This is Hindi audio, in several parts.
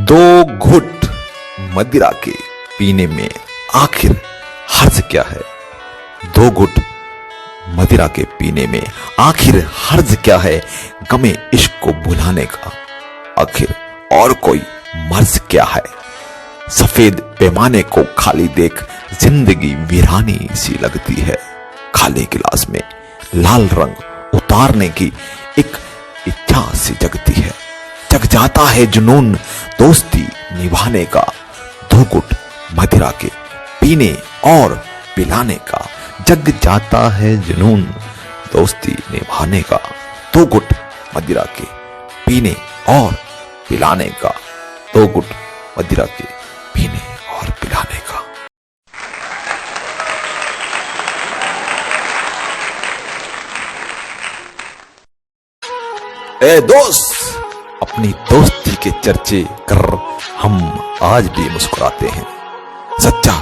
दो घुट मदिरा के पीने में आखिर हर्ज क्या है? दो घुट मदिरा के पीने में आखिर हर्ज क्या है? गमे इश्क को भुलाने का आखिर और कोई मर्ज क्या है? सफेद पैमाने को खाली देख जिंदगी वीरानी सी लगती है। खाली गिलास में लाल रंग उतारने की एक इच्छा सी जगती है। जग जाता है जुनून दोस्ती निभाने का। दो घुट मदिरा के पीने और पिलाने का। जग जाता है जुनून दोस्ती निभाने का। दो घुट मदिरा के पीने और पिलाने का। दो घुट मदिरा के पीने और पिलाने का। ए दोस्त, अपनी दोस्ती के चर्चे कर हम आज भी मुस्कुराते हैं। सच्चा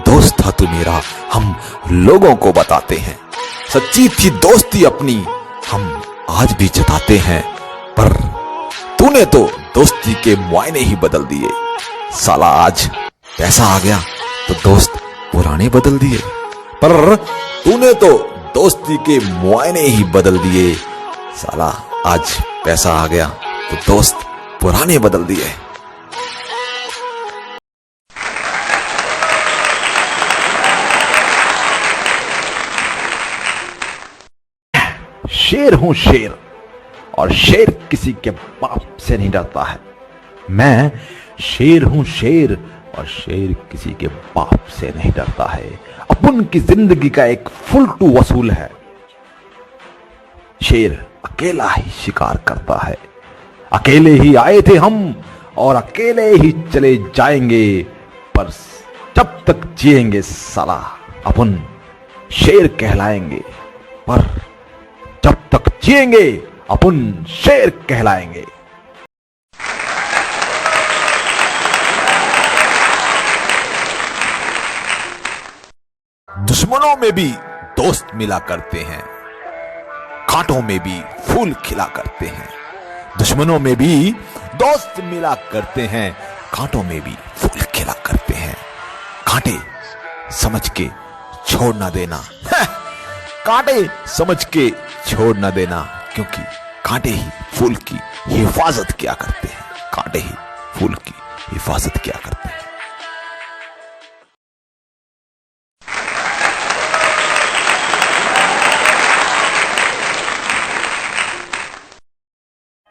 दोस्त था तू मेरा, हम लोगों को बताते हैं। सच्ची थी दोस्ती अपनी, हम आज भी जताते हैं। पर तूने तो दोस्ती के मुआयने ही बदल दिए। साला आज पैसा आ गया तो दोस्त पुराने बदल दिए। पर तूने तो दोस्ती के मुआयने ही बदल दिए। साला आज पैसा आ गया तो दोस्त पुराने बदल दिए। शेर हूं शेर, और शेर किसी के बाप से नहीं डरता है। मैं शेर हूं शेर, और शेर किसी के बाप से नहीं डरता है। अपन की जिंदगी का एक फुलटू वसूल है। शेर अकेला ही शिकार करता है। अकेले ही आए थे हम और अकेले ही चले जाएंगे। पर जब तक जिएंगे साला अपन शेर कहलाएंगे। पर जब तक जिएंगे अपन शेर कहलाएंगे। दुश्मनों में भी दोस्त मिला करते हैं, कांटों में भी फूल खिला करते हैं। दुश्मनों में भी दोस्त मिला करते हैं, कांटों में भी फूल खिला करते हैं। कांटे समझ के छोड़ ना देना, कांटे समझ के छोड़ ना देना, क्योंकि कांटे ही फूल की हिफाजत क्या करते हैं। कांटे ही फूल की हिफाजत क्या करते हैं।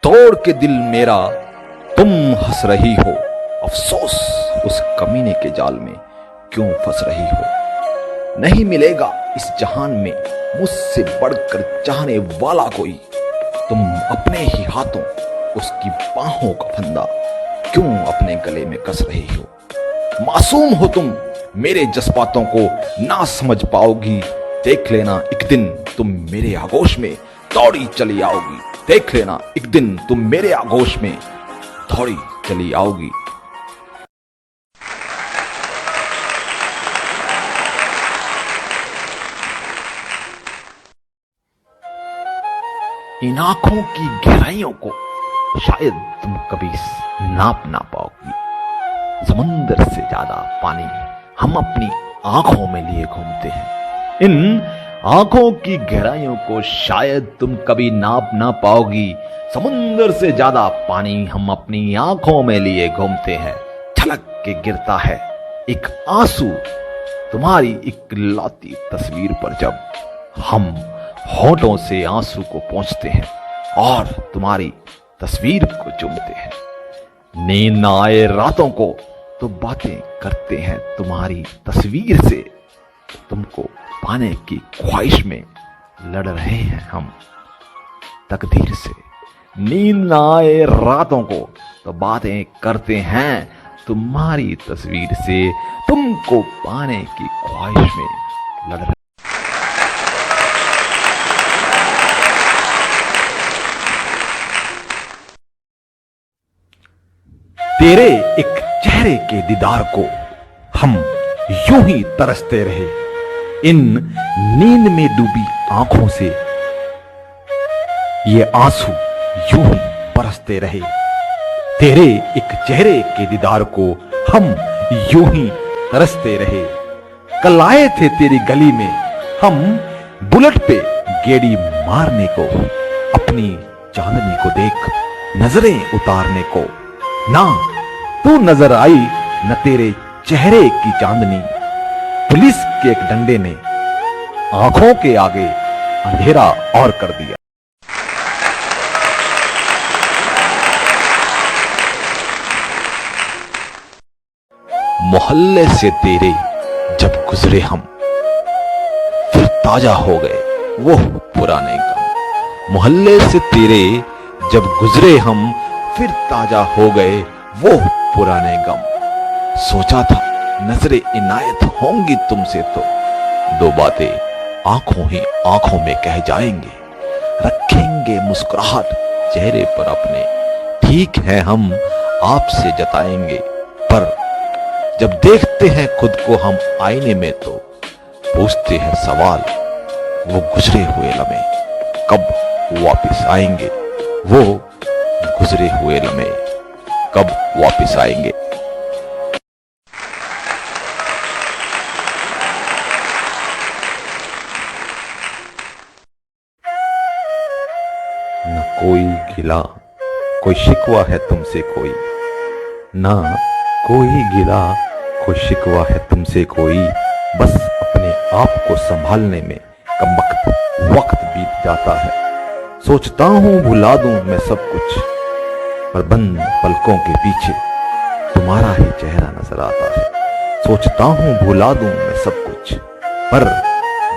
तोड़ के दिल मेरा तुम हंस रही हो। अफसोस उस कमीने के जाल में क्यों फंस रही हो। नहीं मिलेगा इस जहान में मुझसे बढ़कर चाहने वाला कोई। तुम अपने ही हाथों उसकी बाहों का फंदा क्यों अपने गले में कस रही हो। मासूम हो तुम, मेरे जज्बातों को ना समझ पाओगी। देख लेना एक दिन तुम मेरे आगोश में दौड़ी चली आओगी। देख लेना एक दिन तुम मेरे आगोश में दौड़ी चली आओगी। इन आंखों की गहराइयों को शायद तुम कभी नाप ना पाओगी। समुंदर से ज्यादा पानी हम अपनी आंखों में लिए घूमते हैं। इन आंखों की गहराइयों को शायद तुम कभी नाप ना पाओगी। समुंदर से ज्यादा पानी हम अपनी आंखों में लिए घूमते हैं। छलक के गिरता है एक आंसू तुम्हारी इकलौती तस्वीर पर। जब हम होठों से आंसू को पोंछते हैं और तुम्हारी तस्वीर को चूमते हैं। नींद न आए रातों को तो बातें करते हैं तुम्हारी तस्वीर से। तुमको पाने की ख्वाहिश में लड़ रहे हैं हम तकदीर से। नींद न आए रातों को तो बातें करते हैं तुम्हारी तस्वीर से। तुमको पाने की ख्वाहिश में लड़ रहे। तेरे एक चेहरे के दीदार को हम यूं ही तरसते रहे। इन नींद में डूबी आंखों से ये आंसू यूं ही बरसते रहे। तेरे एक चेहरे के दीदार को हम यूं ही तरसते रहे। कल आए थे तेरी गली में हम बुलेट पे गेड़ी मारने को, अपनी चांदनी को देख नजरें उतारने को। ना तू नजर आई न तेरे चेहरे की चांदनी, पुलिस के एक डंडे ने आंखों के आगे अंधेरा और कर दिया। मोहल्ले से तेरे जब गुजरे हम, फिर ताजा हो गए वो पुराने गम। मोहल्ले से तेरे जब गुजरे हम, फिर ताजा हो गए वो पुराने गम। सोचा था नजरें इनायत होंगी तुमसे तो दो बातें आंखों ही आंखों में कह जाएंगे। रखेंगे मुस्कुराहट चेहरे पर अपने, ठीक है हम आपसे जताएंगे। पर जब देखते हैं खुद को हम आईने में तो पूछते हैं सवाल, वो गुजरे हुए लम्हे कब वापस आएंगे। वो गुजरे हुए लम्हे कब वापस आएंगे। न कोई गिला कोई शिकवा है तुमसे कोई, ना कोई गिला कोई शिकवा है तुमसे कोई। बस अपने आप को संभालने में कमबख्त वक्त बीत जाता है। सोचता हूं भुला दूं मैं सब कुछ, पर बंद पलकों के पीछे तुम्हारा ही चेहरा नजर आता है। सोचता हूं भुला दूं मैं सब कुछ, पर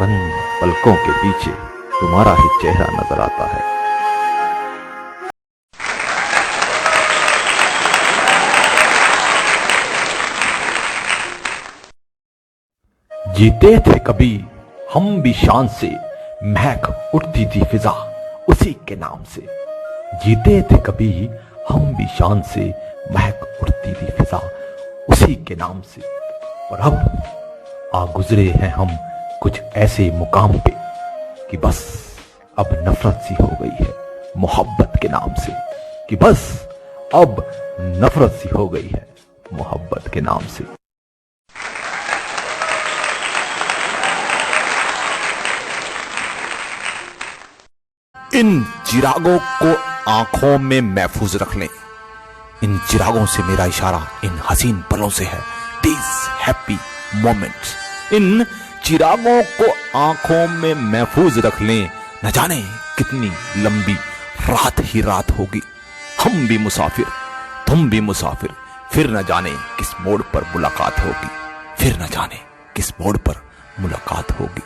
बंद पलकों के पीछे तुम्हारा ही चेहरा नजर आता है। जीते थे कभी हम भी शान से, महक उठती थी फिजा उसी के नाम से। जीते थे कभी हम भी शान से, महक उठती थी फिजा उसी के नाम से। और अब आ गुजरे हैं हम कुछ ऐसे मुकाम पे कि बस अब नफरत सी हो गई है मोहब्बत के नाम से, कि बस अब नफरत सी हो गई है मोहब्बत के नाम से। इन चिरागों को आंखों में महफूज रख लें। इन चिरागों से मेरा इशारा इन हसीन पलों से है, दीज हैप्पी मोमेंट्स। इन चिरागों को आंखों में महफूज रख लें। न जाने कितनी लंबी रात ही रात होगी, हम भी मुसाफिर तुम भी मुसाफिर। फिर न जाने किस मोड़ पर मुलाकात होगी, फिर न जाने किस मोड़ पर मुलाकात होगी।